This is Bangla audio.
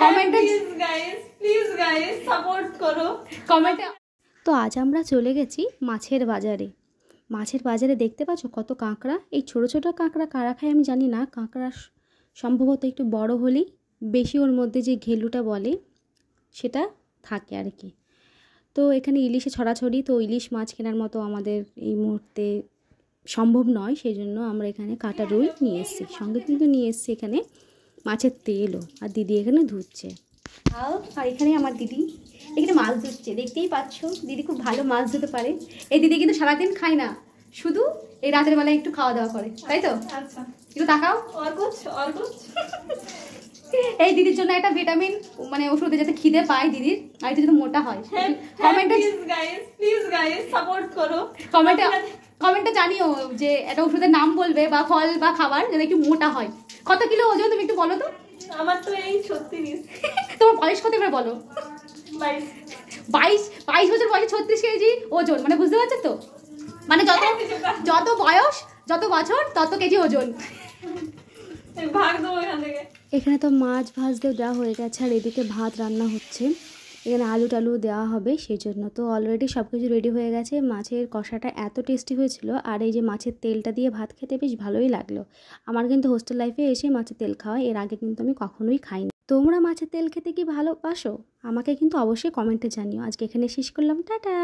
কমেন্টে প্লিজ গাইস সাপোর্ট করো কমেন্টে। তো আজ আমরা চলে গেছি মাছের বাজারে। মাছের বাজারে দেখতে পাচ্ছ কত কাঁকড়া। এই ছোট ছোট কাঁকড়া কারা খায় আমি জানি না, কাঁকড়া সম্ভবত একটু বড় হলেই বেশি ওর মধ্যে যে ঘেলুটা বলে সেটা থাকে আর কি। তো এখানে ইলিশে ছড়াছড়ি, তো ইলিশ মাছ কেনার মতো আমাদের এই মুহূর্তে সম্ভব নয়, সেই জন্য আমরা এখানে কাটা রুই নিয়ে এসেছি, সঙ্গে কিন্তু নিয়ে এসেছি এখানে মাছের তেলও। আর দিদি এখানে ধুচ্ছে। আর এখানে আমার দিদি এখানে মাছ ধুচ্ছে, দেখতেই পাচ্ছ দিদি খুব ভালো মাছ ধুতে পারে। এই দিদি কিন্তু সারাদিন খায় না, শুধু এই রাতের বেলায় একটু খাওয়া দাওয়া করে, তাই তো? আচ্ছা একটু তাকাও। এই দিদির জন্য একটা ভিটামিন মানে ওষুধে যাতে খিদে পায় দিদির, আর একটু যাতে মোটা হয়। কমেন্টে প্লিজ গাইস সাপোর্ট করো কমেন্টে জানিও যে একটা ওষুধের নাম বলবে বা ফল বা খাবার যাতে একটু মোটা হয়। কত কিলো ওজন তুমি একটু বলো তো? আমার তো এই 36। তোমার বয়স কত এবার বলো? 22 বছর বয়সে 36 কেজি ওজন, মানে বুঝতে পারছো তো? মানে যত বয়স যত বছর তত কেজি ওজন। ভাগ দেবো এখান থেকে। এখানে তো মাছ ভাজতে দেওয়া হয়ে গেছে, আর এদিকে ভাত রান্না হচ্ছে। এখানে আলু টালু দেওয়া হবে, সেই জন্য তো অলরেডি সব কিছু রেডি হয়ে গেছে। মাছের কষাটা এত টেস্টি হয়েছিল, আর এই যে মাছের তেলটা দিয়ে ভাত খেতে বেশ ভালোই লাগলো। আমার কিন্তু হোস্টেল লাইফে এসে মাছের তেল খাওয়া, এর আগে কিন্তু আমি কখনোই খাইনি। তোমরা মাছের তেল খেতে কি ভালোবাসো? আমাকে কিন্তু অবশ্যই কমেন্টে জানিও। আজকে এখানে শেষ করলাম, টাটা।